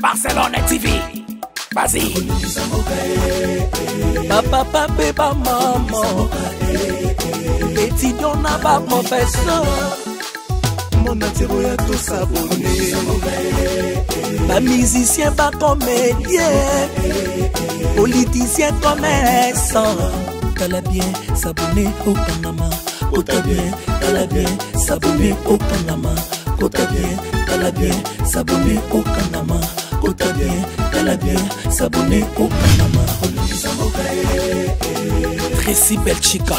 Barcelone TV. Vas-y. Papa, papa, maman. Étudiant n'a pas professeur. Mon atiro ya tout s'abonner. Pas musicien, pas comédien. Politicien, commerçant. T'as bien s'abonner au Panama. T'as bien, t'as bien s'abonner au Panama. T'as bien, t'as bien s'abonner au Panama. T'as bien, t'as bien s'abonner au Panama. Tracy Belchica,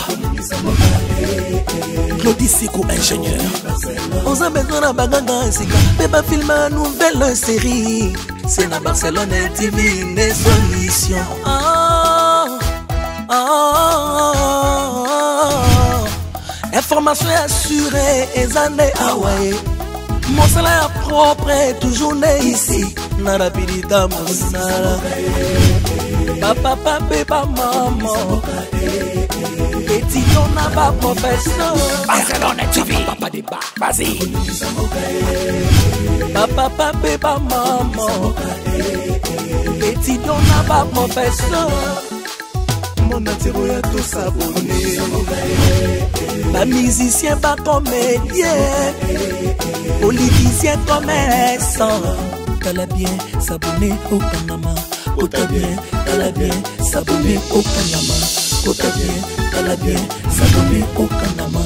Claudie Sikou, ingénieur. On a besoin d'un bagage, mais pas filmer une nouvelle série. C'est la Barcelone TV, les solutions. Information assurée, et années Hawaii. Mon salaire propre est toujours né ici. Narapidita Monsala. Papa, papa, maman. Étudiant n'a pas professeur. Barcelone TV. Papa débat. Vas-y. Papa, papa, maman. Étudiant n'a pas professeur. Mon atiro ya tout s'abonner. Pas musicien, pas comédien. Politicien, commerçant. T'as bien s'abonner au Panama. T'as bien s'abonner au Panama. T'as bien s'abonner au Panama.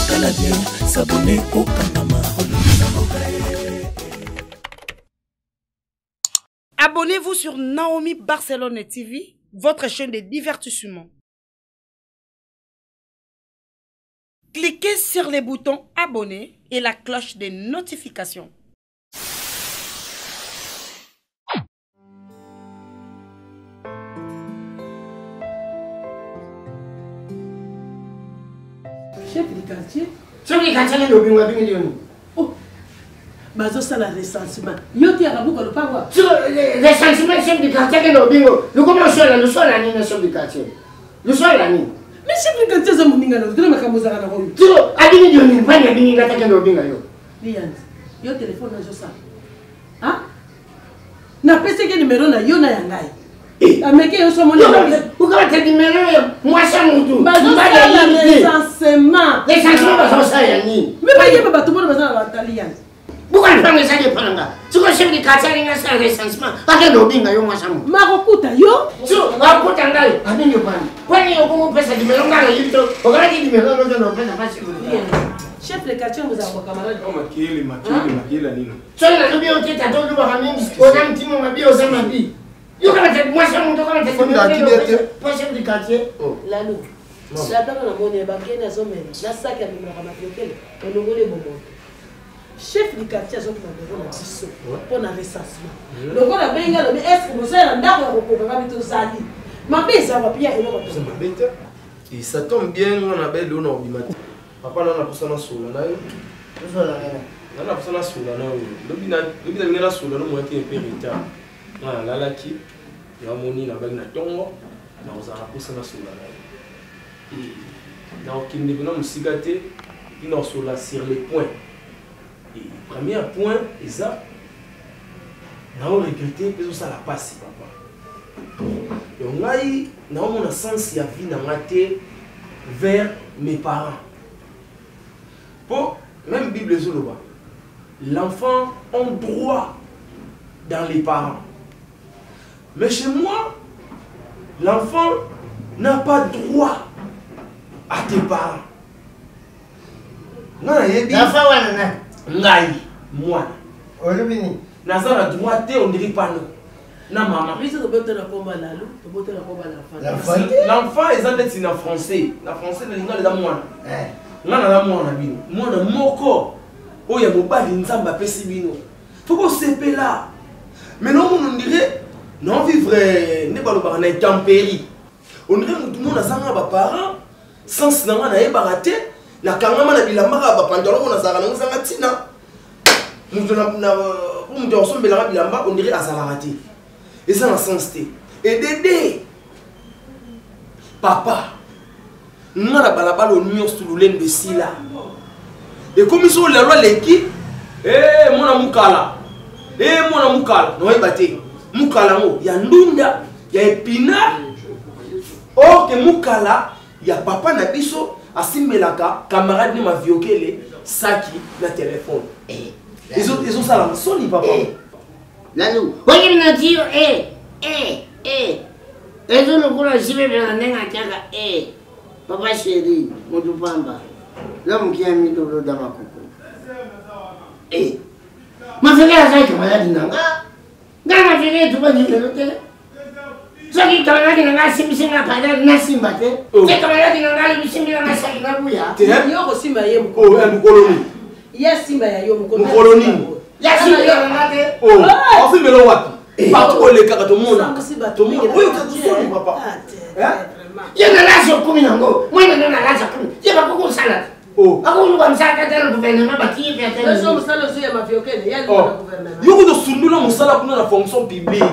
T'as bien s'abonner au Panama. Abonnez-vous sur Naomi Barcelone TV, votre chaîne de divertissement. Cliquez sur les boutons abonner et la cloche de notification. Chef du quartier. Chef du quartier, il y a des gens. Oh, mais ça, la recensement. Yo, tu as beaucoup de pouvoir. Le recensement, chef du quartier, il y a des gens. Nous commençons là, nous sommes là, nous sommes du quartier. Nous sommes là, nous. Mais chef du quartier, c'est mon ingénieur. Tu n'as pas besoin de rôle. Tu as dit que nous pas des gens qui ont des gens. Liane, yo téléphone na josa. Hein? Na pese que numéro na yo na yangai. Ameke yo so mon numéro. Pourquoi tu dis numéro moi ça mon tout. Ba zo ça la recensement. Recensement ba ça yani. Mais ba yeba ba tout monde ba za ba Liane. Pourquoi tu prends ça de prendre? Tu connais chef du quartier il y a ça recensement. Pas que l'obinga yo moi ça mon. Marokuta yo? Tu va kuta ngai. Ani yo pani. Kwani yo ko pesa numéro ngai yito. Ogala di numéro no no pesa pas sur. Chef le quartier vous a vos camarades. Oh makili nino. Sasa na bio teta to duba kami. Oza mtimo mabio za mabi. Yo kama te moi ça mon to kama te. Pas chef du quartier. Lalo. La dame na moni ba kena somela. Na sac ya bimaka mapokele. Onongole bobo. Chef du quartier zo kwa ndeko na biso. Pour na recensement. Loko na benga lo est-ce que vous avez ndako ya kokoka bito zali. Mabe za va pia eloko to. Mabete. Et ça tombe bien on a belle on obimati. Papa na kusana sola na yo. Sola ngena. Na kusana sola na yo. Lobina ngena sola no moite impérita. Na lalaki. Ya moni na belle na tongo. Na ozala kusana sola na yo. Et na okinde bino musigate bino sola sur les points. Et premier point ça na on regretter que ça la passe papa. Donc ngai na mon sens ya vie na ngate vers mes parents. Pour même Bible Zoloba, l'enfant a droit dans les parents. Mais chez moi, l'enfant n'a pas droit à tes parents. L'enfant wana ngai moi. olubini. Nazara droit te on dirait pas non. Na maman. L'enfant est en français. La français est dans moi. Ngana la mwana bino mwana moko oya mobali nzamba pesi bino toko sepela mais non on dirait non vivre ne ba loba na tempérie on dirait tout le monde a sanga ba parents sans nanga na ebaraté na kangama na bilamba ba pandolo on a zara na sanga tina mutu na mutu osombela bilamba on dirait azala raté et ça na sens té et Dédé papa nana balabala onyo sululende sila et comme ils sont la loi l'équipe eh mon amukala Eh mwana mukala, no ebate. Mukala ngo ya ndunda, ya épinard. Or que mukala ya papa na biso asimelaka camarade ne ma viokele saki na téléphone. Ils ont ça là, soni papa. Lalu, wajib na tio Ezo no kula jibe na nenga chaka papa chéri, motupamba. La mkia mi do da makuko. Mafika sai camarade nanga. Ngama fike tu bani lote. Saki camarade nanga simsinga pada na simba te. Te camarade nanga simsinga na saki na buya. Yo simba ye Oh, mukoloni. Ya simba ya yo mukoloni. Ya simba nanga te. Oh, simba lo wapi? Partout les cartes au monde. Tout le monde. Oui, tu es papa. Ya na lazo kumi nango. Mwana na lazo kumi. Ya ba kuko sala. Oh. Ako kwa msaka tena gouvernement ba ki pe tena. Lezo msala zo ya maviokele, ya le gouvernement. Yo ko sundula musala kuna la fonction publique.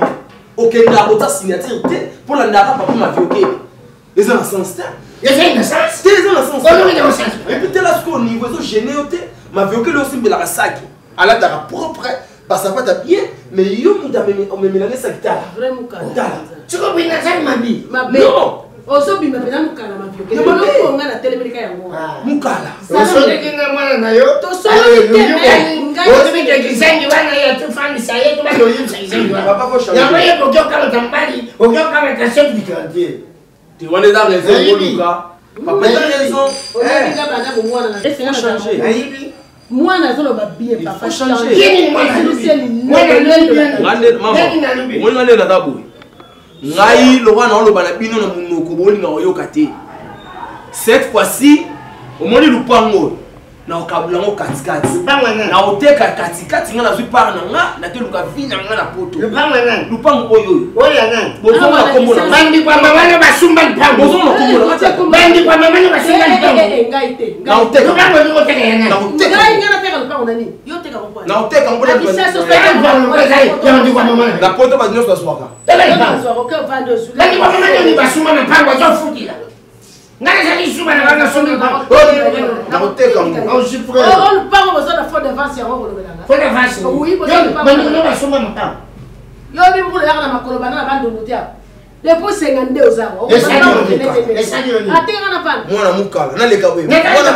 Okenda ota signature pour la ndaka papa maviokele. Les en sens ta. Ya c'est une sens. Les en sens. On est dans sens. Et puis là ce qu'on niveau zo gêné oté maviokele aussi mbela ka saki. Ala dara propre. Parce que pas bien mais yo muta me mélanger ça qui Vraiment kala. Tu comprends na ça mabi. Non. Ozo bima pena mukala maviokele. Yo ko ngana telemerika ya ngo. Mukala. Oso de kinga mwana na yo. To so ni Oso de kisangi wana ya tu fami sa yetu ba yo yin sa kisangi wana. Papa faut changer. Ya ba ye ko kama tambali, o kama ka chef du quartier. Tu vois les raison Luka. Papa a raison. Olinga bana bo mwana na. Il faut changer. Ayibi. Mwana zolo ba bien papa changer. Kini mwana lusieli. Mwana lusieli. Ngande mama. Mwana ngande na tabu. Ngai loba na loba na bino na munoko bolinga oyoka te. Cette fois-ci, au moni lupango na okabulango katikati. Na oteka katikati nga na zui par na te luka vina nga na poto. Lupango oyo. Oya nani? Bozo na kombo na bandi kwa mama na basumba lupango. Bozo na kombo na bandi kwa mama na basumba lupango. Ngai te. Na oteka. Lupango ni oteka yana. Na oteka. Ngai ngana teka lupango nani? Yo teka kwa. Na oteka mbona. Na poto ba nyonso swaka. Bandi kwa mama ni basumba na pango zo fudila. Ngana zali sumba na bana sumba lupango. Na oteka ngo. On parle besoin de fond d'avance ya ngo lobelanga. Fond d'avance. Oui, bandi kwa basumba na pango. Yo bi mukulu ya na makolo bana na bando notia. Depuis 52 ans. Atenga na pana. Mwana mukala na leka wewe. Mwana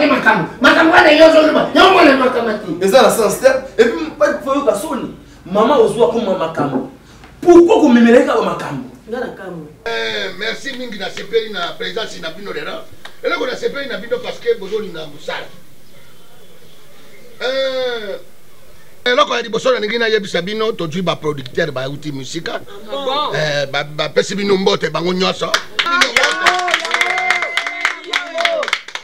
mukala. Makamu wana yozo luba. Yo mwana makamati. Eza la sens et puis pas faut ka soni. Maman ozwa comme makamu. Pourquoi ko memeleka ba makamu? Merci mingi na sepeli na présence na bino lera. Ela ko na sepeli na bino parce que bozoli na musala. Eloko ya liboso na ningi na yebisa bino tozwi ba producteur ba uti musika. Ba pesi bino mbote bango nyonso.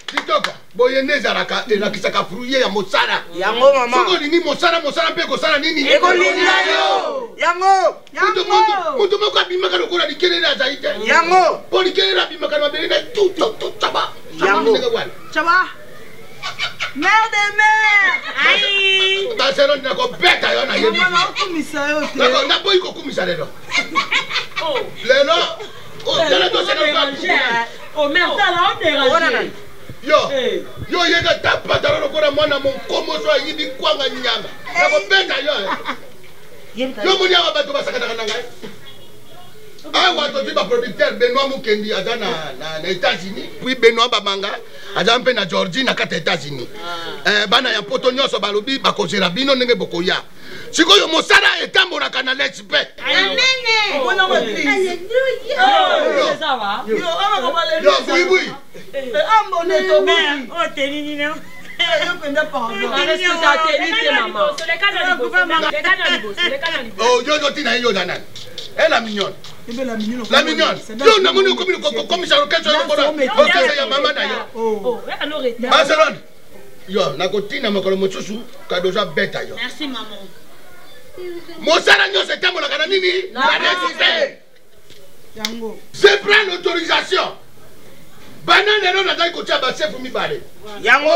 Titoka boyende zaraka elakisaka fruye ya mosala. Yango mama. Soko lingi mosala mpe kosala nini? Eko linga yo. Yango. Mutu moko abimaka lokola likele na zaite. Yango. Po likele na abimaka na mabele na tout chaba. Chaba. Mère de mère. Aïe. Ba sero na ko beta yo na yebi. Mama okumisa yo te. Nako na boy ko kumisa lelo. Lelo. Oh, dala to sero ka. Oh merde, là on dérange. Yo yega tapa dalo lokola mwana monkomo so yibi kwanga nyanga. Nako beta yo. Yo moni aba bato basakata nanga. Awa to tiba producteur Benoît Mukendi aza na États-Unis. Puis Benoît Bamanga aza mpe na Georgie na kata États-Unis. Bana ya poto nyonso balobi bakozela bino ndenge bokoya. Sikoyo mosala etambolaka na l'expert. Amen. Bona motri. Alléluia. Ça va. Yo ama ko bale. Yo oui. Ambone to mère. Oh tenini no. Yo kwenda pardon. Reste ta tenite maman. Oh yo tina yo dana. Elle la mignonne. La mignonne. Yo na moni comme ça quelque chose pour la. Ya maman na yo. Oh, alors Barcelone. Yo na kotina makolo mosusu kadoza beta yo. Merci maman. Mosala nyonso etambolaka na nini? Na respect. Yango. Je prends l'autorisation. Banane lelo nazali kotia basefu mibale. Yango.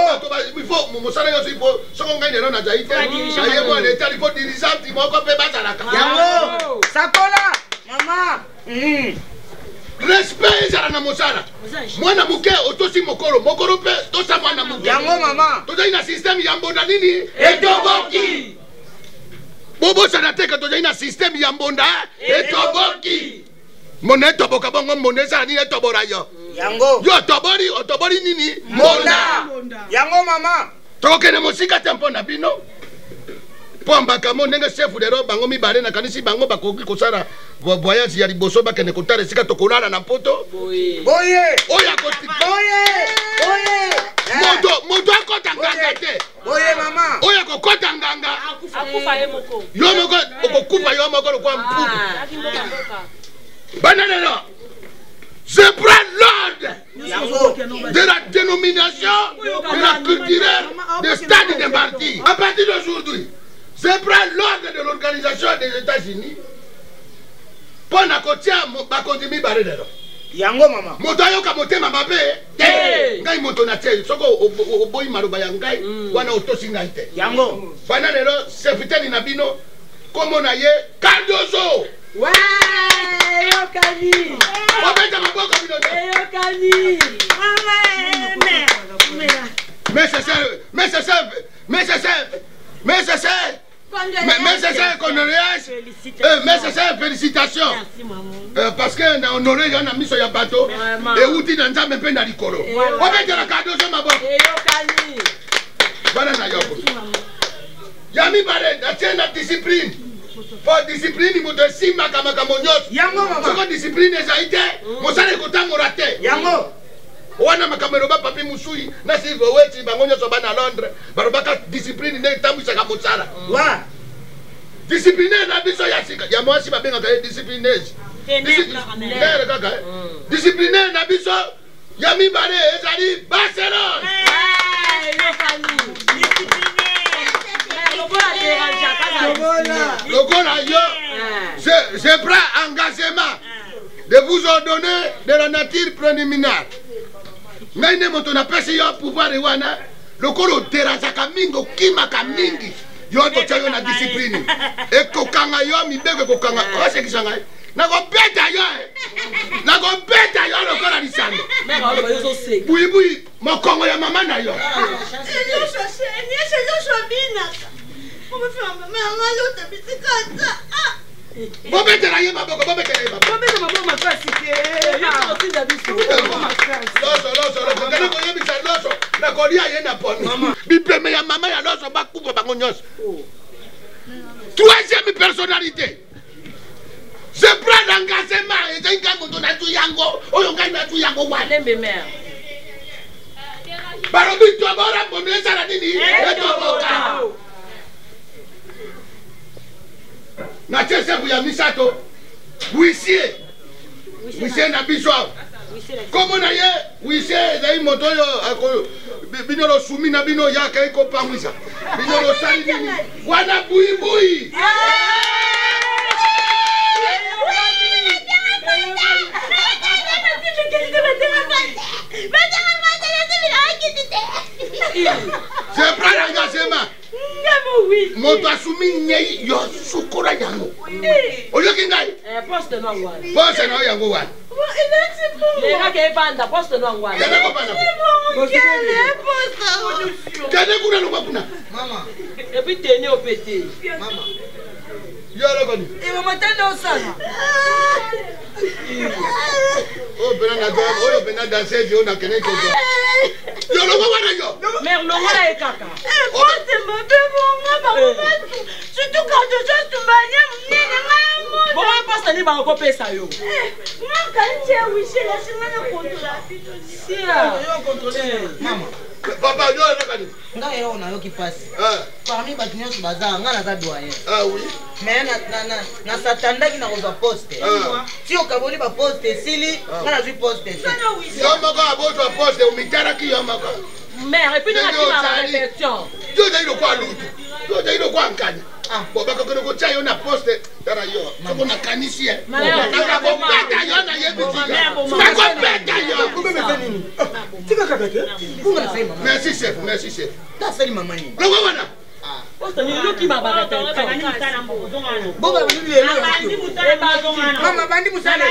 Il faut mosala nyonso il faut soko ngai lelo nazali te. Aye mo leta il faut dirigeante moko pe bazalaka. Yango. Sakola. Mama. Respect ezala na mosala. Mwana muke otosi mokolo pe tosa mwana muke. Yango mama. Tozali na système ya mbonda nini? Etoboki. Bobo sanate que tu as un système yambonda et toboki. Monet toboka bongo monet ça ni tobora yo. Yango. Yo tobori nini? Monda. Yango mama. Toke ne musika tempo na bino. Pomba kamo ndenge chef de robe bango mibare na kanisi bango bakoki kosala voyage ya liboso bakende kotala sika tokolala na poto. Boye. Oya koti. Boye. Moto akota nganga te. Boye mama. Oya kokota nganga. Akufa ye moko. Yo moko okokufa yo moko kwa mpuku. Bananelo. Je prends l'ordre de la dénomination de la culturelle de stade de Marty. À partir d'aujourd'hui, je prends l'ordre de l'organisation des États-Unis pour la côtière Bakondimi Baredero. Yango mama. Moto ayoka motema mabe te. Ngai moto na te. Soko oboyi maruba ya ngai wana otosi ngai te. Yango. Bananelo sepitani na bino komo na ye Cardozo. Ouais, Yokani. Obeta maboko bino. Yokani. Mais c'est condoléances. Mais c'est félicitations. Parce que na honoré yana miso ya bateau et uti na nzambe pe na likolo. Obeta la Cardozo maboko. Yokani. Bana na yoko. Yami bare na tena discipline. Pour discipline moto simba kama nyos. Yango mama. Soko discipline zaite. Mosale kotamora te. Yango. Wana makamero ba papi musui na silver weti bango nyos bana Londres. Barobaka discipline ne tambisa ka mosala. Wa. Discipline na biso ya sika. Ya mwasi babenga ka discipline. Discipline kaka. Discipline na biso ya mibare ezali Barcelone. Je prends engagement de vous ordonner de la nature préliminaire. Mais ne moto na pesi yo pouvoir wana lokolo terasaka mingo kimaka mingi yo to chayo na discipline e kokanga yo mibego kokanga o sekisa ngai na ko beta yo lokola lisando bui mokongo ya mama na yo bobetela ye maboko loso nakolia ye na pono bipeme ya mama ya loso bakufa bango nyonso. Troisième personnalité, je prends l'engagement et j'ai un moto na tu yango oyo ngai na tu yango walembe mère barobi to bora bonne sala nini etoboka na chese bu ya misato huissier na biso komo na ye huissier ezali moto oyo bino lo sumi na bino yaka ekopangwisa bino lo sali nini wana buibui je prends l'engagement moto asumi nyei yo sukura yango oyoki ngai poste no yango wana kende kuna longwa kuna yolokoni oyo pena danseuse oyo nakene kozo yolongo wana yo merlongola ekaka surtout quand je suis tombé munene ngai bongo poste ni bango kopesa yo mama papa yo nakani ngai yo nayoki pasi parmi bato nyonso baza ngai naza doyen oui mais nasatandaki na kozwa poste ti okaboli baposte esili ngai nazwi poste te yo moko abozwa poste omitaraki yo moko mère epuis nakima réflexion yo ozali lokwa lutu yo ozali lokwa nkani bo bakokende kotia yo na poste tala yo soko nakanisi ye nakobeta yo na yebisika nakobeta yo tika kaka ke bunga nasali mama merci chef tasali mama nini longo wana poste ni loki mabaka mama bandi musala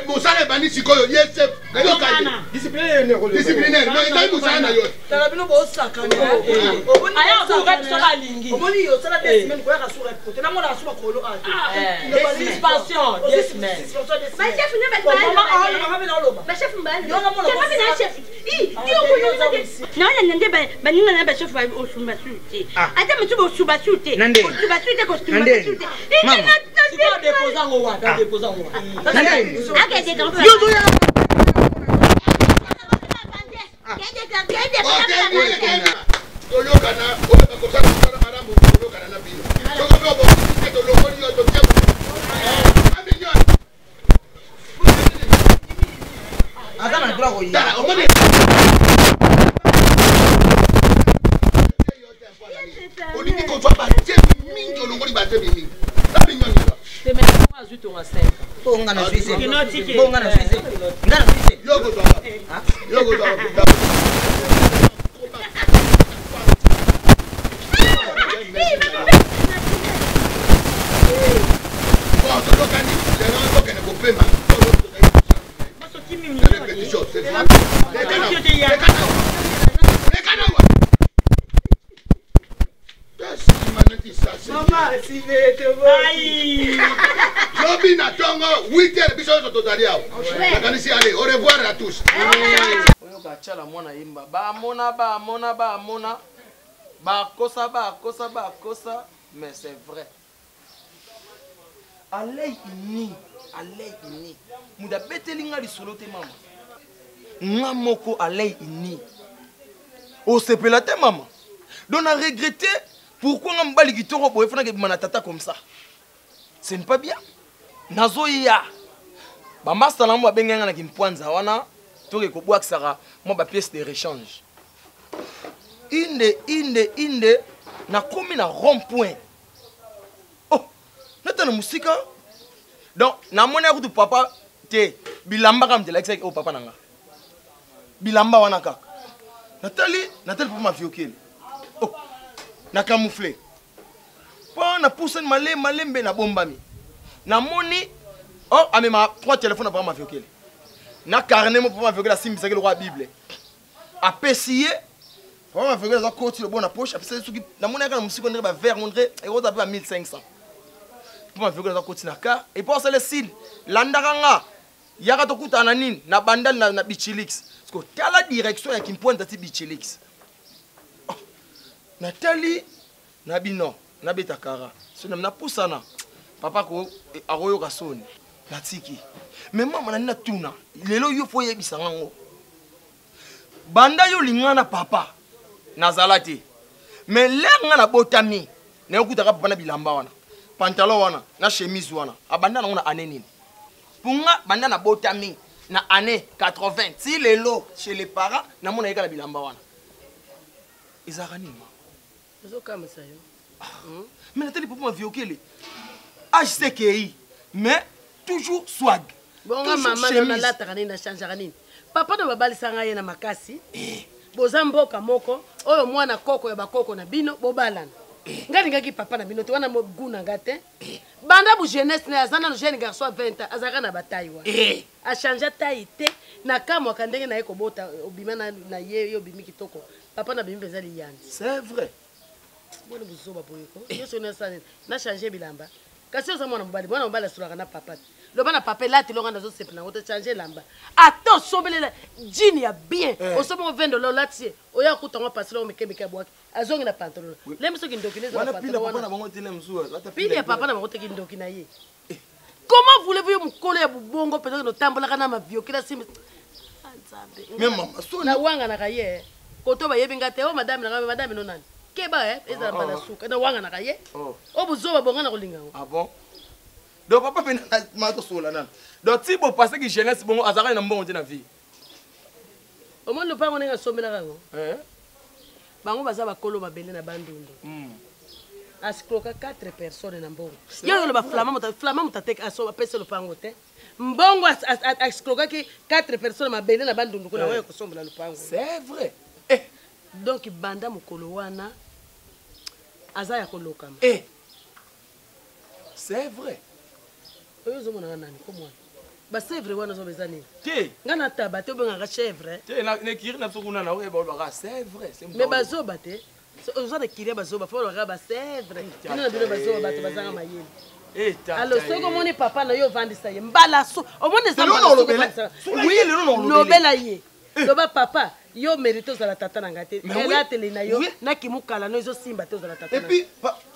musala bandi sikoyo yese disciplinaire mais ngai musala yo tala bino bo sakana aya ko ka soka lingi omoni yo sala des semaines ko ya sura côté na mona sura kolo a suspension des semaines ma chef ne va ma chef mbali na chef non nende ba ninga na ba chef ba o sumba sute ata mtu bo sumba sute sumba sute ko sumba sute mama siko déposer ngo wa déposer ngo wa akete kan toyokana oyo bakosala kosala malamu toyokana na bino sokobe obokite tolongoli yo totie aminyon aza na droit koyia omoni olingi kozwa batebi mingi olongoli batebi mingi na binyonisa bonga na suisse bonga na suisse nga na suisse yokozwa tolokani lelo tokende kopema lobi na tongo 8h biso nyonso tozali awa nakanisi ale au revoir à tous oyo katiala mwana yimba bamona bakosa mais c'est vrai alei ini muda beteli nga lisolo te mama nga moko alei ini osepela te mama donc na regretté pourquoi nga mobali kitoko boye fana kebima na tata comme ça ce n'est pas bien nazoya bamasta na mo babenga nga na kimpwanza wana toke kobwakisaka mwa bapièce de rechange inde nakomi na rond point oh nata na musika donc namoni akutu papa te bilamba kam te lakisaki o papa nanga bilamba wana kaka natali papa mafiokeli oh na camouflé po na pousse malembe na bombami namoni oh amema 3 téléphones na papa mafiokeli na carnet mo papa mafiokeli asimbisaki lokwa bible apesiye papa mafiokeli aza koti le bon na poche apesaki soki namoni aka na musika ndre ba vert ndre ekoza pe ba 1500 papa mafiokeli aza koti na car et pour ça le signe landaka nga yaka tokutana nini na bandal na bichilix parce que tala direction ya kimpointe ti bichilix natali na bino na betakara so na pusana papa ko aroyo kasoni natiki mais mama na tuna lelo yo fo yebisa ngango banda yo lingana papa nazalati mais lenga na botami na yokutaka papa na bilamba wana pantalon wana na chemise wana abanda na ane nini punga banda na botami na année 80 si lelo chez les parents na mona yeka na bilamba wana izakani ezokamisa yo mais natali papa maviokele HCKI mais toujours swag bonga mama na lataka nini na changeaka nini papa na babalisanga ye na makasi boza mboka moko oyo mwana koko ya bakoko na bino bobalana ngalingaki papa na bino te wana moguna nga te banda bu jeunesse na azana no jeune garçon 20 azaka na bataille wa a changer taille te na kamwa ka ndenge na ye kobota obima na ye yo bimi kitoko papa na bimi peza liyanzi c'est vrai bona buzoba boyeko yo sona sana na changer bilamba kasi oza mwana mobali asolaka na papa te loba na papa lati longa nazo sepela ngo te changer lamba ato sobelela jini ya bien osobe ngo vendo lo lati oya kutango pasilo mekemeke bwaki azongi na pantalon lemso kindokineza wana pila papa na bango tele mzuwa lata pila ya papa na bango te kindoki na ye comment voulez-vous yo mukolo ya bubongo peut-être no tambola kana ma viokila simi anzabe mais mama so na wanga na kaye koto ba yebinga te o madame na madame no nani keba eza bala suka na wanga na kaye o buzoba bonga na kolinga ah bon donc papa pena mato sola nan donc si bo passer que jeunesse bongo azaka na mbongo te na vie o mo lupango nenga somela kango bango baza bakolo babele na bandundu askroka 4 personnes na mbongo yo lo ba flama mutateka aso pesa lupango te mbongo askroka ki 4 personnes mabele na bandundu kuna wewe kusombola lupango c'est vrai donc banda mukolo wana aza ya kolokama. C'est vrai. Oyo zo mona nani ko mwana. Ba c'est vrai wana zo bezani. Ti. Ngana taba te benga ka chèvre. Ti na kiri na tsukuna na oye ba ba c'est vrai, c'est Mais bazo bate. Ozo na kiri bazo ba fo lo ba c'est vrai. Nina bino bazo ba te bazanga mayeli. Alors soko moni papa na yo vandisa ye mbala so. O moni za mbala so. Oui, no bela ye. Loba papa yo mérite za la tata na ngate. Ela tele na yo na kimukala no zo simba te za la tata. Et puis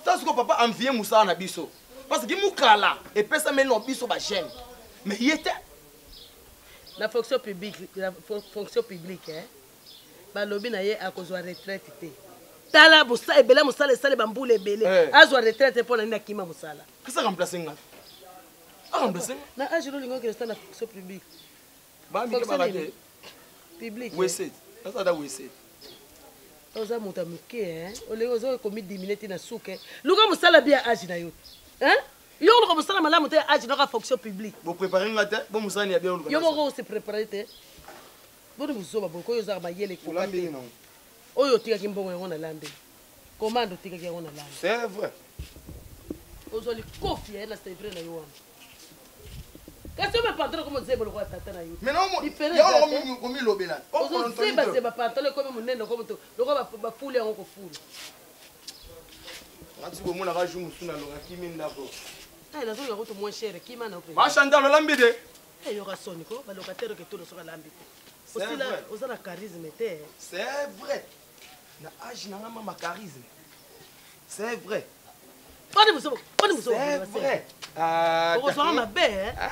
ça ce que papa envie Moussa na biso. Parce que Moukala et pesa meno biso ba j'aime. Mais il était la fonction publique hein. Ba lobi na ye akozwa retraite te. Tala bosa ebele musala sale bambule ebele. Azwa retraite pour na kima musala. Qu'est-ce que remplacer nga? Remplacer? Na ajiro lingo que resta na fonction publique. Ba mi ke barate. Public. Oui c'est. Ça da oui c'est. Oza muta muke hein. Ole ozo komi 10 minutes na souke. Luka musala bien agi na yo. Hein? Yo le musala malamu te agi na fonction publique. Vous préparez ngate, bon musala ni bien. Yo mo se préparer te. Bon muzoba boko yo za ba yele ko. Lambi non. Oyo tika kimbongo yango na lambi. Commande tika yango na lambi. C'est vrai. Ozo li kofi na c'est vrai na yo wana. Kasi me pantalon comme zebo ko tata na yo. Mais non mo. Yo ko mi lobela. Ozo zeba pantalon comme munene comme to. Loko ba fule yango ko fule. Ati bo mona ka jumu suna lo kimi ndako. Ai la zonga ko to moins cher kima na opé. Ma chanda lo lambi de. Eh yo ka soni ko ba locataire que tout le soka lambi. Aussi là, oza na charisme te. C'est vrai. Na âge na ma charisme. C'est vrai. C'est vrai. Ah, on reçoit ma belle hein.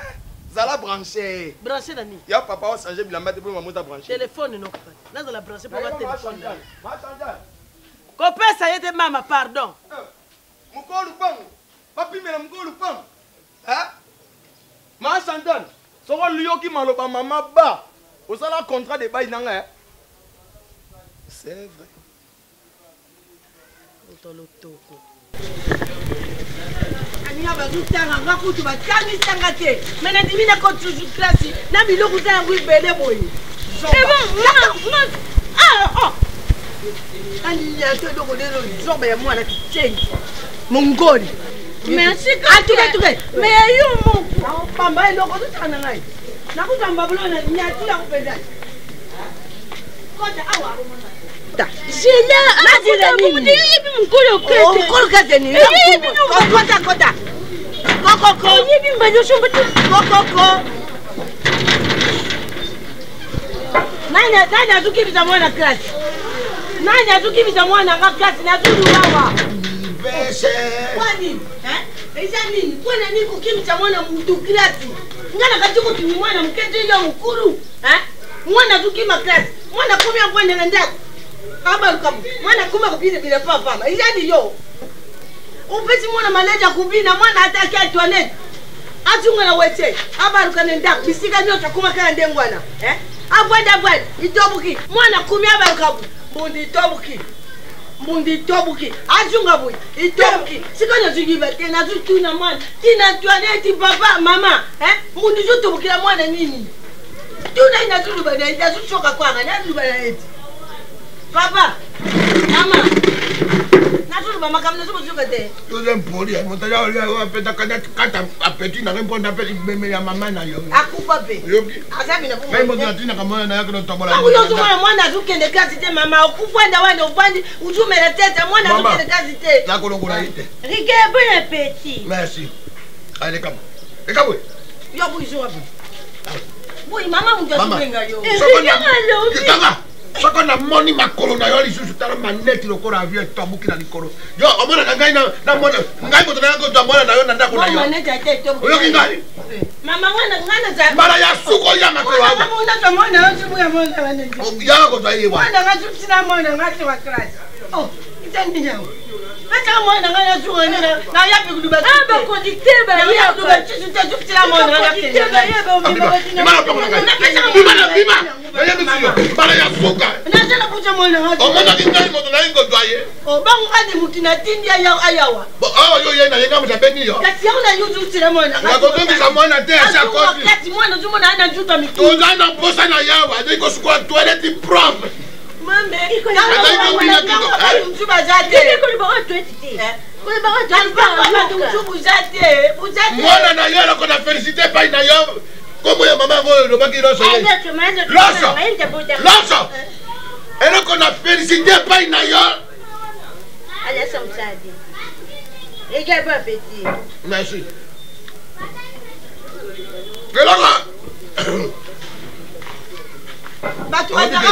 Zala branché. Branché nani? Ya papa va changer bilamba te pour maman ta branché. Téléphone non pas. Là dans la branché pour la téléphone. Ma chanda. Copé ça y est maman pardon. Mukolu pang. Papi mena mukolu pang. Hein? Ma chanda. Soko liyo ki maloba mama ba. Vous avez un contrat de bail dans hein? C'est vrai. Ania bazutanga ngakutu batani tangate. Mena dimina ko toujours classe. Na biloko za ngui bele boy. C'est bon, ah. Ania te do ko de lo zoba ya mwana kitenge. Mongoli. Merci que mais yo mon pamba eloko tutana ngai. Nakuzamba bulona nyati ya kupenda. Kota awa. Ta. Jela azira nini? Yibi mkolo kete. Oh mkolo kete ni. Kota. Koko. Yibi mbajo shumbutu. Koko. Nani atukibisa mwana klasi? Nani atukibisa mwana klasi na zulu wawa? Beshe. Kwani? Eza nini? Kwani nini kukimisa mwana mtu klasi? Ngana kachiko tuni mwana mkete yo mkuru. Mwana tukima klasi. Mwana kumia kwende na ndako. Aba lukabu. Mwana kuma kupine bila papa. Ijadi yo. Upesi mwana maleja kubina mwana ataki atoilette. Atunga na wete. Aba lukane ndako. Bisika nyota kuma kana ndengwana. Abwada. Itobuki. Mwana kumia aba lukabu. Mundi tobuki. Ajunga boy. Itobuki. Siko na tugiba tena tutuna mwana. Tina toilette papa mama. Mundi tobuki la mwana nini? Tuna ina tuluba na ita choka kwanga na tuluba na eti. Papa. Mama. Na tuluba makamna zuko zuko te. Tuze mpoli ya mutaja wa peta kata apeti na remponda peti meme ya mama na yo. Akupa pe. Yoki. Azabi na Mai mwana tina kama na yake ndo tobola. Aku yo zuma mwana zukende kazi te mama okufanda wana ubandi ujumele tete mwana zukende kazi te. Na kolongola ite. Rike bon appétit. Merci. Allez kama. Ekabwe. Yo buizo wapi? Boy mama mutazubenga yo. Soko na moni makolo na yo lisusu tala maneti lokora avio tobuki na likolo. Yo omona kangai na mona ngai ko tana ko tamona na yo na ndako na yo. Maneti ate tobuki. Yo kingai. Mama ngana za. Mara ya suko ya makolo hapo. Mama una tamona yo simu ya mona wane. Ya ko twa yewa. Mwana ngatu sina mona ngatu wa class. Oh, itandi yao. Acha mwana ngana zuwa na yapi kuduba. Aba conducteur ba ya kuduba chisu te tukila mwana ngatu. Mara poko ngana. Bima. Oye misiyo. Mara ya suka. Nasema kucha mwana ngatu. Omona kingai moto na ingo twaye. O bangu ngadi mukina tindia ya ayawa. Bo awa yo yena yenga mtabeni yo. Kati yao na yuzu tira mwana ngatu. Ngakotongi mwana te asha koti. Kati mwana zumo na ana juta mitu. Tozana posa na yawa, ndiko sukwa toilette propre. mwana na yo eloko na félicité epai na yo kombo ya mama yango olobaki loso eloko na félicité epai na yo merci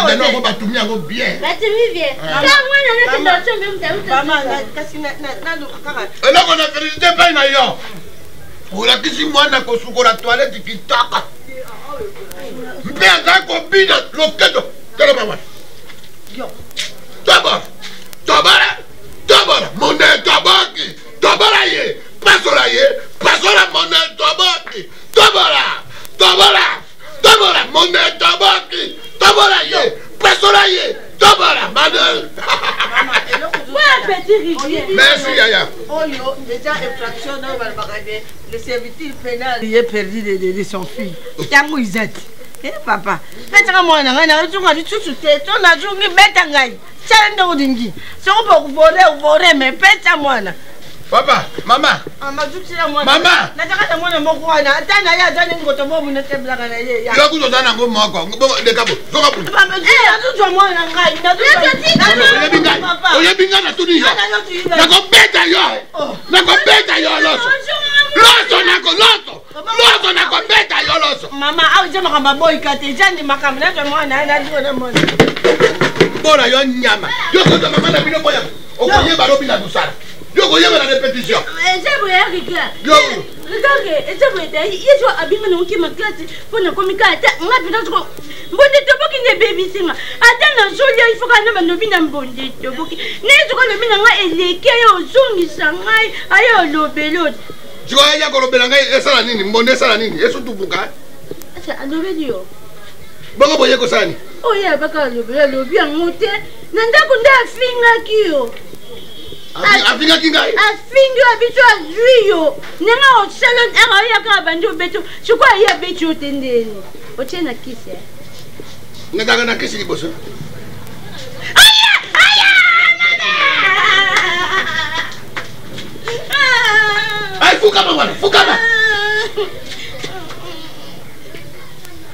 eloko batumi yango bien eloko na félicité epai na yo olakisi mwana kosukola toilette kitaka mpe aza kobina loketo telema wana tobola mone toboki tobola ye pasola mone toboki tobola mone toboki tobola ye pasola ye tobola mane merci Yaya. Déjà infraction dans le serviteur pénal il est perdu de son fils. Tango Isaac. Papa. Betanga mwana ngana utunga ditsusu teto na jungi beta ngai. Chanda odingi. So ko voler mais beta mwana. Papa, mama. Mama. Nataka mwana moko wana atana ya atana ngoto bobu na tebla kana ye. Ya kuzo dana ngo moko. De kabo. Zoka pu. Mama, atuzo mwana ngai. Oye binga na tuni yo. Nako beta yo loso. Loso nako beta yo loso. Mama, au jema kama boy kate jani makamna na mwana na jona mwana. Bona yo nyama. Yo ko mama na bino boya. Okoye baro bila dusara. Yo go yeba na répétition. Je voulais regarder. Regarde, je voulais dire, je vois abîmer nos qui ma classe pour ne communiquer. On a vu notre bonde de boki ne baby singa. Attends, il faut qu'on ne bina bonde de boki. Ne tu connais bina nga eleke yo zongi sangai ayo lobelo. Tu vois ya ko lobela ngai esala nini mbonde esala nini esu tubuka. Acha lobelio. Bongo boye ko sani. Oh ya baka lobelo lobi angote. Nanda kunda finga kiyo. Afinga kingai. Afinga bitu azuyo. Nenga o salon era ya ka banjo betu. Chukwa ya betu tendeni. Ochena kise. Ngataka na kisi liboso. Ay fukama wana, fukama.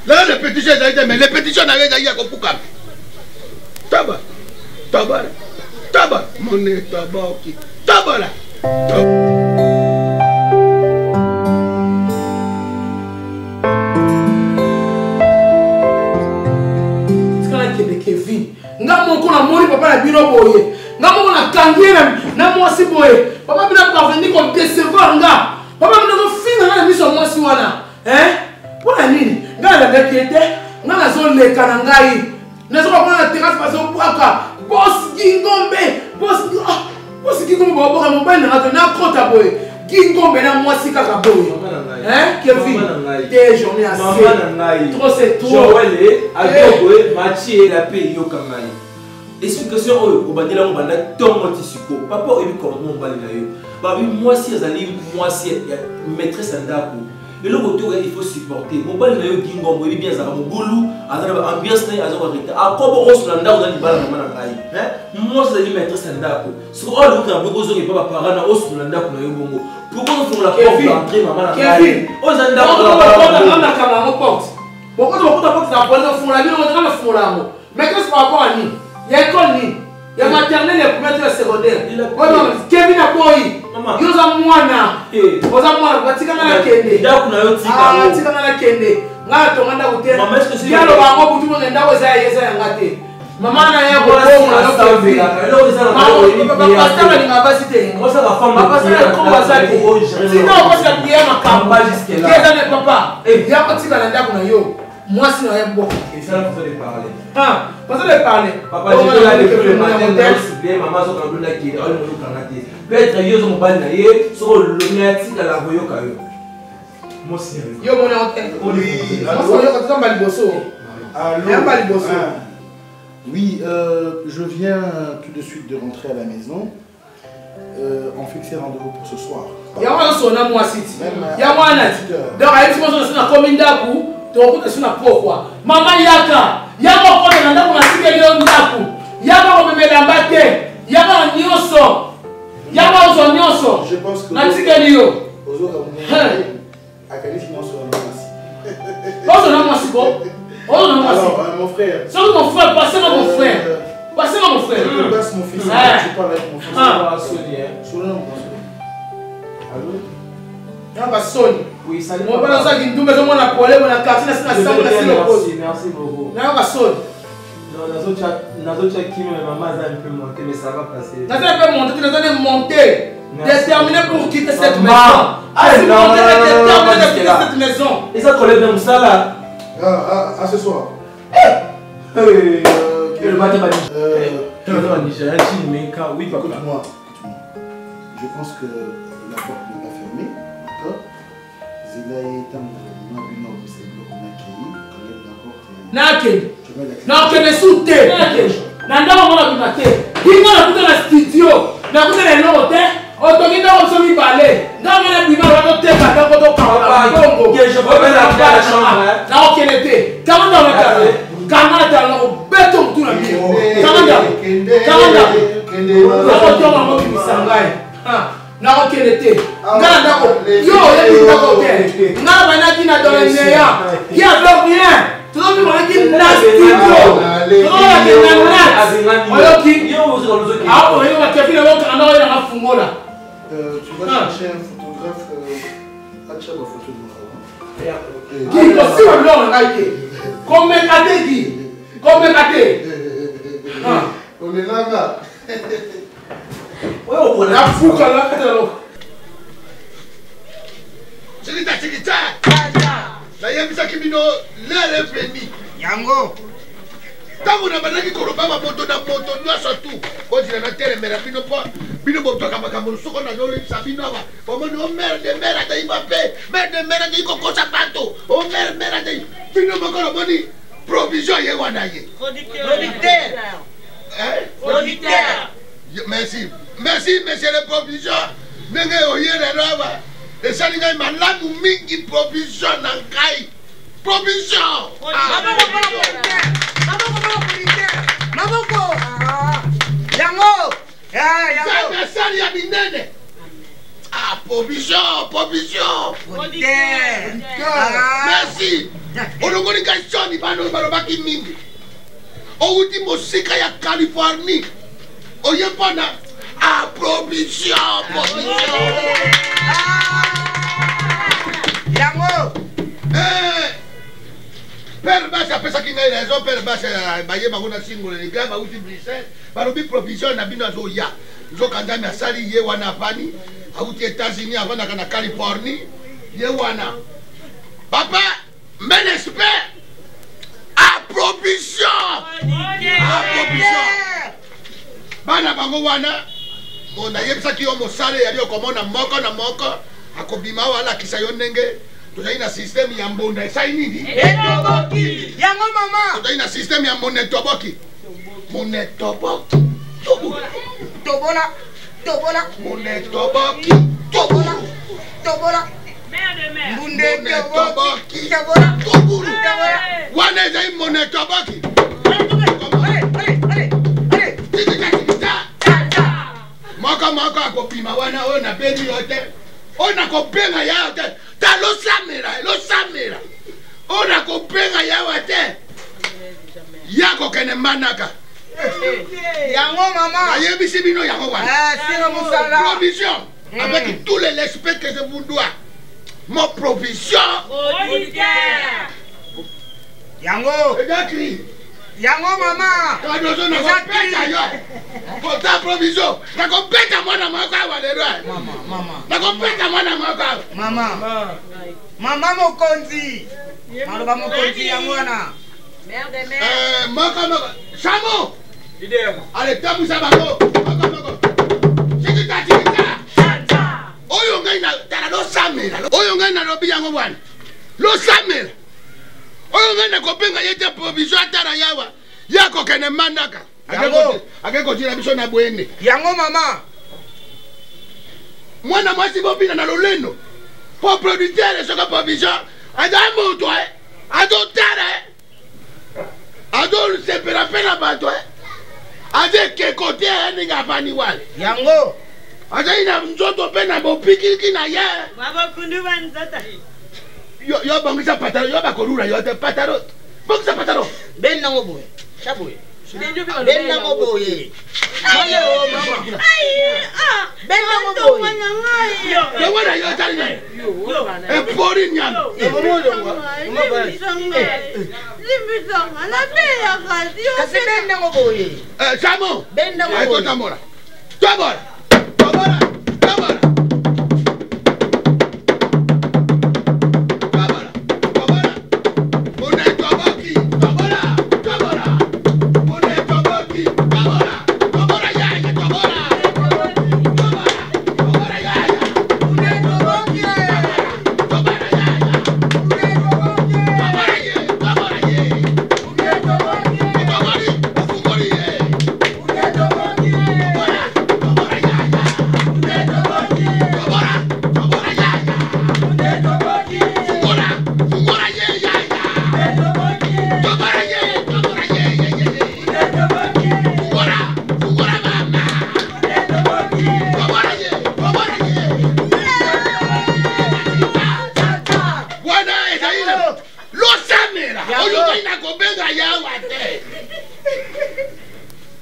La répétition est d'ailleurs, mais les pétitions n'avaient d'ailleurs qu'au fukama. Taba, monnaie, tabaki, tabala. Kevin, nga moko na mori papa na bino boye, nga moko na kangiera na mwasi boye, papa bina ko venir ko décevoir nga, papa bina ko finga na biso mwasi wana, Pona nini? Nga na bekete, nga na zo leka na ngai, na zo ko na terrasse pa zo bwaka. Boss Gingombe boka mobile na kota boy. Gingombe na mwasi kaka boy. Kevin. Des journées assez. Trop c'est trop. Joël Agoboy Mathieu la paix yokangai. Explication au bandela mbanda tongo tisiko. Papa oyebi comment mbali na yo. Ba mwasi azali mwasi maîtresse ndako. Et le retour il faut supporter. Mon bal na yo Gingombe oyebi bien za mobulu, azana ambiance na azo arrêter. Akobo oslanda ozali bala na mana ngai. Moi c'est maîtresse ndako. So all le camp bozo ke papa parana oslanda ko na yo bongo. Pourquoi on fait la porte d'entrée maman na ngai? Kevin. Ozanda ko na kama mo porte. Pourquoi tu vas porte na porte fond la vie on na fond la mo. Mais qu'est-ce par rapport à ni? Il y a école ni. Il y a maternelle et première secondaire. Kevin a boy. Yoza mwana. Oza mwana batika na kende. Ndaku na yo tika. Tika na kende. Nga to nganda kutena. Mama est-ce que c'est yalo ba ngo butu ngenda ko za yesa yangate. Mama na ya ko na yo Kevin. Papa pasteur ni ngabasi te. Osa la femme. Papa pasteur ko bazaki. Sinon ko sa bien makamba jusque là. Qu'est-ce que papa? Ya ko tika na ndaku na yo. Moi si na ya mbo. Et ça vous allez parler. Parce que parler. Papa je vais aller le matin s'il maman so ka blonda ki on mo kanate. Peut-être yo zo mobali na ye so lo nyati ka la boyo ka yo. Moi si yo mon hôtel. Moi yo ka tamba liboso. Yamba liboso. Oui, je viens tout de suite de rentrer à la maison. On fixe rendez-vous pour ce soir. Ya wana sona moi city. Ya wana. Donc ayi mo so na kominda ku. tokuta sina pokwa mama yaka yaka ko na ndako na sikeli yo ndako yaka ko bemela mbate yaka nyoso yaka ozo nyoso Je pense que na sikeli yo ozo ka mwana akalifi nyoso na masi ozo na masi ko ozo na masi alors mon frère c'est mon frère passez-moi mon frère passez-moi mon frère je passe mon fils tu parles avec mon fils Sonia allô non pas Sonia oui ça mon père ça qui ndumbe zo mona problème na quartier na sina samba na sino ko merci beaucoup na pas Sonia non nazo check qui mais maman a un peu monté mais ça va passer na ça peut monter tu dois monter déterminé pour quitter cette maison ah non déterminé pour quitter cette maison et ça collègue comme ça là à ce soir le matin va dire oui papa écoute-moi je pense que la porte n'est pas fermée d'accord Zila est en Nake ne sute na ndako mona bimate hinga na kuta na studio na kuta na note otoki ndako so mibale ndako na bima wa to teka ndako to kala bongo que je peux la chambre na okelete kamanda na kala kamanda na beto mtu na mimi kamanda na ko to mama bisangai na okelete ngana ndako yo yebi ndako te ngana bana kina doleneya ya veut rien tu dois me dire na studio tu dois me dire na oyoki ah bon yo va kefile wo kana na na fungola tu vas chercher un photographe acha ba photo de moi qui aussi on l'a raté comme kate qui comme kate on est là là ouais on a fuka la kate lo Chikita na yebisa kibino lere veni yango tango na banaki koloba bamoto na moto nyonso tu odina na telemela bino mpo bino botoka makambo soko na yolebisa bino awa omoni o mere de mere adai mabe mere de mere adai kokosa bato o mere adai bino mokolo moni provision ye wana ye producteur merci monsieur le provision ndenge oyelelo awa esali ngai malamu mingi provision na ngai provision maboko yango asali ya minene provision merci olongoli ngai soni bano balobaki mingi outi mosika ya Californie oye mpona provision yango père basi apesaki ngai raison père basi baye bango na singolo egai bauti Bruxelles balobi provision na bino azoya nzoka nzambe asali ye wana apani auti États-Unis avandaka na Californie ye wana papa menespe provision bana bango wana nayebisaki yo mosala yali okomona moko na moko akobima awa alakisa yo ndenge tozali na systeme ya mbonda esali nini yango mama tozali na systeme ya monetoboki monetoboki tobola monetoboki tobola mbundetoboki tobulu wana ezali monetoboki moko akopima wana oyo nabengi yo te oyo nakobenga yawa te ta losamela oyo nakobenga yawa te ya kokende manaka yango mama nayebisi bino yango wana provision avec tous les respects que je vous dois mon provision yango edakri yango mama kadozo nakopeta yo kota provision nakopeta mwana moko awa lero nakopeta mwana moko awa mama mokonzi maloba mokonzi yango wana moko samo ale tabusa bango moko chikita oyo ngai na tala losamela oyo ngai nalobi yango bwana losamela oyo ngai nakobenga ye te provision atala yawa yakokende mandaka akekotina biso na bwende yango mama mwana mwasi bobina na lolendo po producteur soka provision aza moto Adotare. Adol se pera pena bato. Ade ke kote ninga bani wale. Yango. Ade ina mzoto pena bo pikiki na ye. Baba kundu banzata. Yo bangisa pataro, yo bakorura yo te pataro. Bangisa pataro. Ben nango boy. Chaboy. Ben nango boy. Male o mama. Ben nango boy. Yo wana yo tali. E pori nyam. E momo longo. Limbisanga na beya kasi. Kasi ben nango boy. Samo. Ben nango boy. Ai to tamora. Tamora. Tamora. Tamora.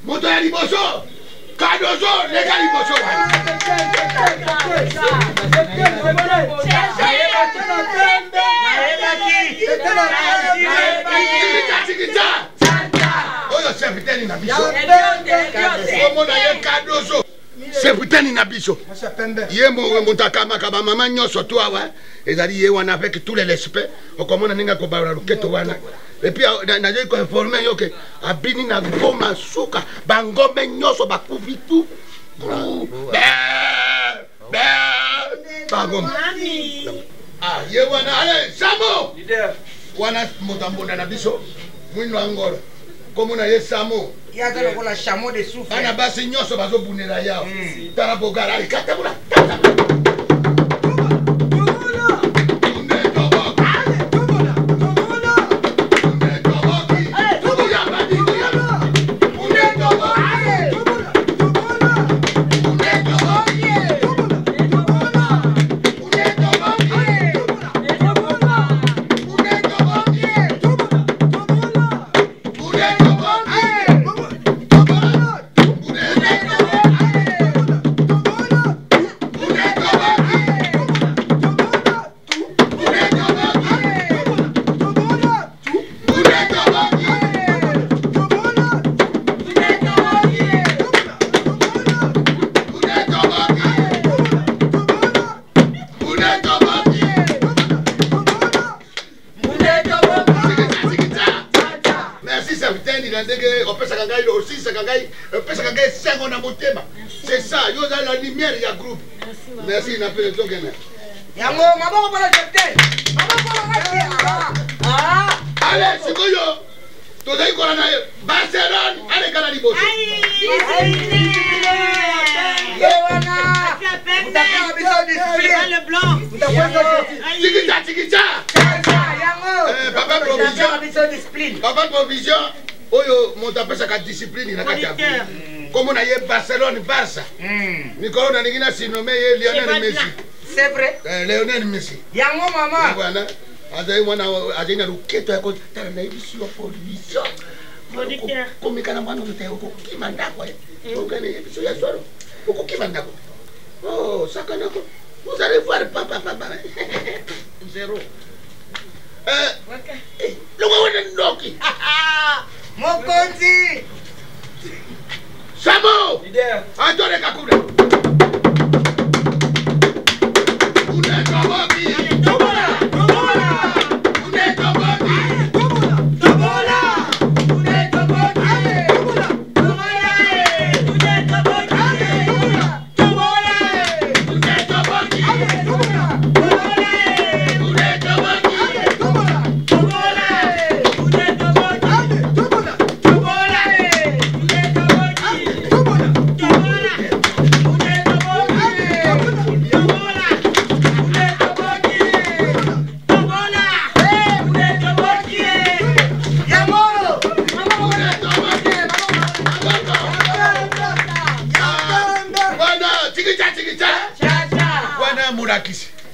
Moto ya liboso, kadozo, lega liboso. Oyo sepiteni na biso. Omo na ye kadozo. Sepiteni na biso. Ye mo montakama kaba mama nyoso to awa. Ezali ye wana avec tous les respects. Okomona ninga ko bara luketo wana. Et puis na je ko informer yo ke abini na goma suka bangombe nyoso bakufi tu. Bagom. Ah, ye wana ale Samo. Wana motambonda na biso. Mwino angolo. Komuna ye Samo. Ya galo kola chamo de souffle. Ana basi nyoso bazo bunela yao. Tara bogara katabula. C'est ça, il y a la lumière, il y a groupe. Merci, il a fait le truc. Yango, maman, on va le jeter. Allez, c'est quoi yo? Tu as dit qu'on a Barcelone, allez, Canadi Bosso. Le blanc. Tikita. Papa provision. Papa provision. Oyo montapesa ka discipline na kati ya comme on a eu Barcelone Barça Nicolas na ningina sinome ye Lionel Messi. C'est vrai. Lionel Messi. Yango mama. Bwana azai mwana azaina ruketo yako tana na ibisi yo police. Moniteur. Comme kana mwana mtayo ko kimanda kwa. Ukane ibisi ya soro. Uko kimanda kwa. Oh, sakana ko. Vous allez voir papa. Zéro. Le wana ndoki. Mokonzi. Samo! Adore kakura.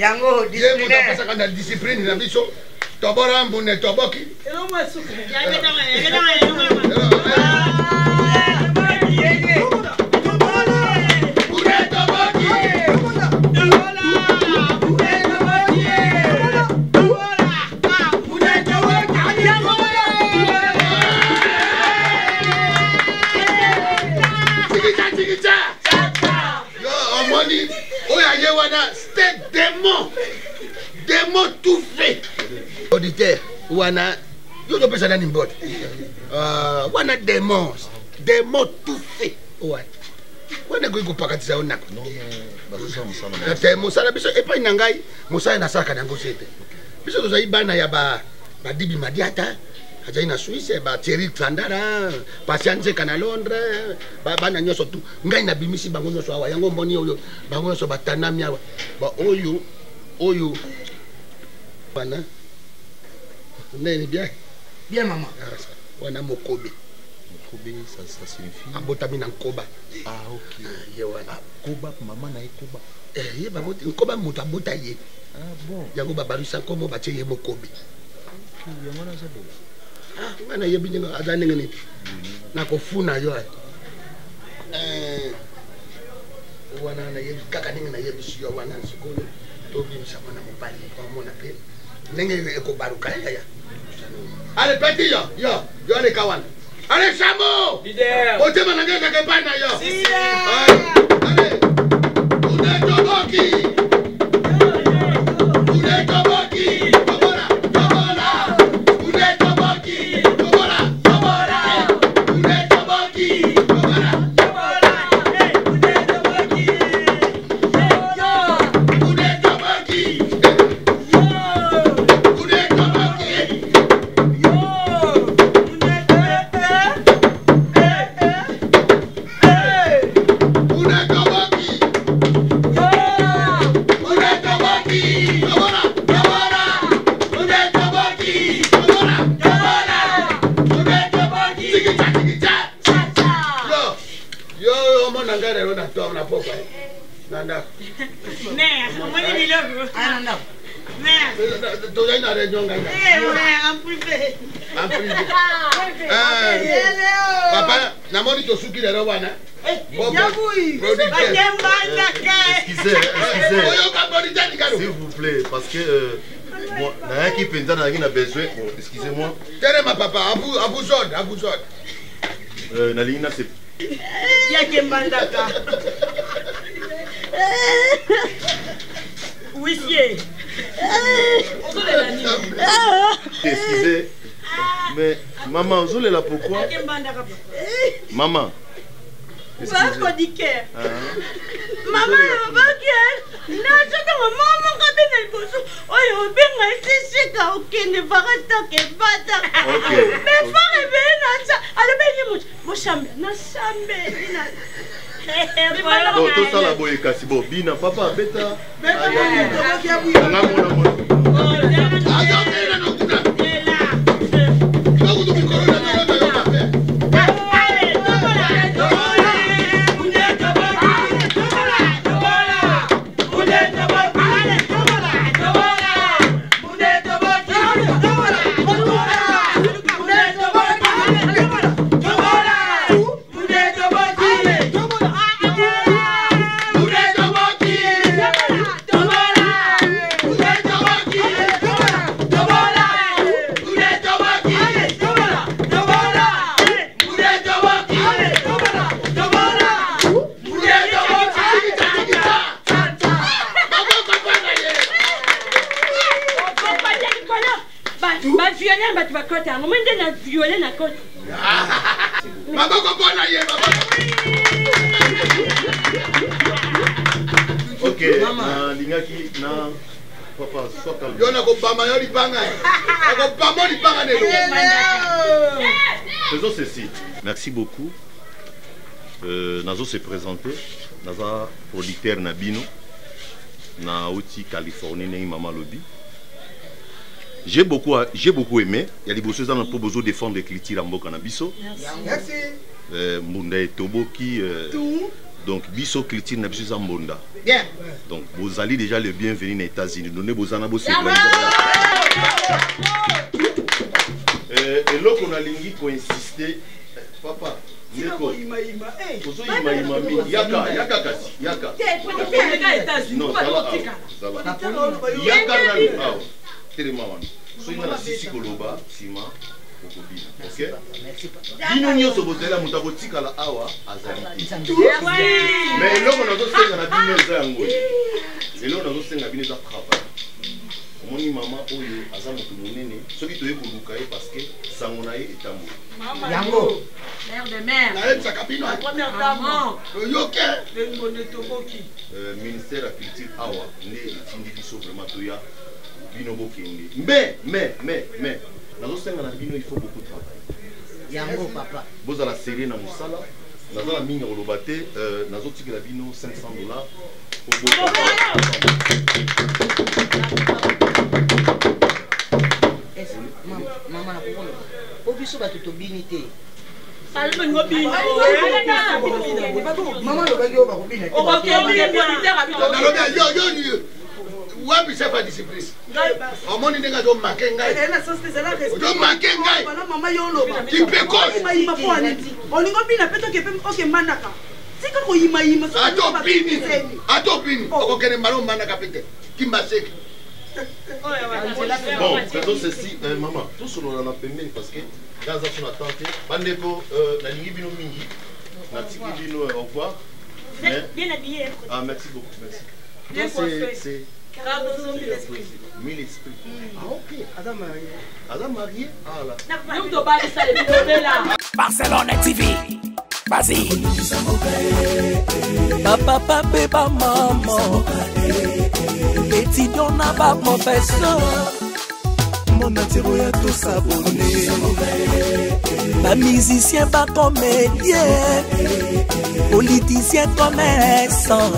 yango discipline ça quand discipline na biso tobora mbune toboki c'était démon tout fait. Auditeur, wana, yo dois pas aller n'importe. Wana démon tout fait. Ouais. Wana go pas katisa onako. Non mais bazusa musala. Te musala biso e pa inangai, musala na saka nango sete. Biso tozai bana ya ba dibi madiata. Aja ina Suisse ba Thierry Tandara, patience kana Londres, bana nyoso tu. Ngai na bimisi bango nyoso awa yango mboni oyo. Bango nyoso batanami awa. Ba oyo bana. Nene bien. Bien maman. Wana mokobe. Mokobe ça signifie abotami na nkoba. Ah OK. Ye wana. Koba maman na koba. Ye ba boti nkoba muta bota ye. Ah bon. Yango ba barusa komo ba tie ye mokobe. Yango na sabo. Mana yebi nga adane ngene na kofuna yo wana na yebi kaka ninga na yebi siyo wana sikolo to bi msama na mobali kwa mona pe nenge ko baruka ya ale peti yo ale kawan ale samo leader ote mananga ka bana yo ale unetoboki Papa, namoni to suki lero wana. Excusez, s'il vous plaît, parce que moi, n'a qui pendant n'a besoin. Excusez-moi. Tere ma papa, abu zone. Nalina c'est. Excusez, mais maman, vous êtes là pourquoi? Maman. Maman, tout ça la boye kasi bo bina papa beta. Ok, lingaki na papa soit calme. Yona ko bama yo lipanga. Ko bama lipanga nelo. Faisons ceci. Merci beaucoup. Nazo se présenter. Naza producteur Nabino. Na outi Californie nengi mama lobby. J'ai beaucoup aimé. Il y a des bosses dans notre besoin de défendre les clitires en Bokanabiso. Merci. Munda Toboki. Donc, biso culture n'a plus Mbonda. Bien. Donc, vous allez déjà le bienvenu aux États-Unis. Donnez vos anabos. Et là qu'on a l'ingi pour insister, papa. Neko. Bino nyonso bozela mutu akotikala awa azali te. Mais eloko nazosenga na bino eza yango. Eloko nazosenga bino eza travail. Omoni mama oyo aza motu monene soki toye koluka ye parce que sango na ye etambola. Yango. Mère de mère. nayebisaka bino la première dame. oyoke ministère ya culture awa nde etindi biso vraiment toya bino bokende. Mais nazosenga na bino il faut beaucoup travailler. Yango papa. Bozala sérieux na musala. Nazala mingi koloba te nazotikela bino $500 Maman na kokolo. Obiso bato tobini te. Maman lobaki oyo bakobina yo wapi chef ya discipline omoni ndenge azomake ngai ozomake ngai mama yo oloba kipekosi olingo bina mpe tokemandaka tika koyimayima atopini okokende mbala omandaka pete kimbaseki. Bon, faisons ceci, maman, tout ce qu'on a permis parce que dans son attente, Bandeko, la ligne bino mingi, la tiki bino au revoir. Vous êtes bien habillé. Ah, merci beaucoup, merci. C'est 1000 esprits. Ah, ok. Adam marié. Ah là. Barcelone TV. Vas-y. Papa, papa, maman. Étudiant n'a pas professeur. Mon atiro ya tout s'abonner. Pas musicien, pas comédien. Politicien, commerçant.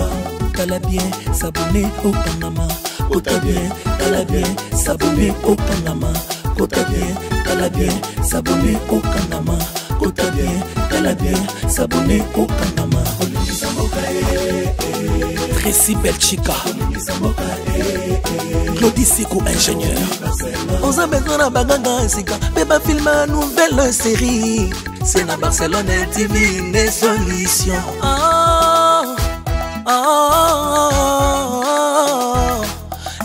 T'as bien s'abonner au Panama. T'as bien, t'as bien s'abonner au Panama. T'as bien, t'as bien s'abonner au Panama. T'as bien, t'as bien s'abonner au Panama. Tracy Belchica, Claudie Sikou, ingénieur. On a besoin d'un bagage, c'est quand même film une nouvelle série. C'est la Barcelone TV, les solutions.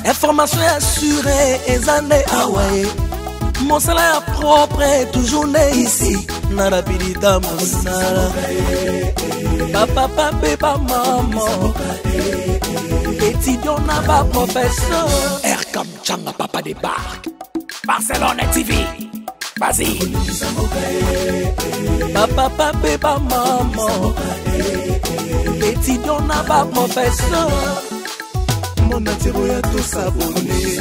Information assurée, et années Hawaii. Mon salaire propre est toujours né ici. Nara pilita monsala. Papa, papa, maman. Étudiant n'a pas professeur. Erkam Changa, papa débarque. Barcelone TV. Vas-y. Papa, papa, maman. Étudiant n'a pas professeur. Mon atiro ya tout s'abonner.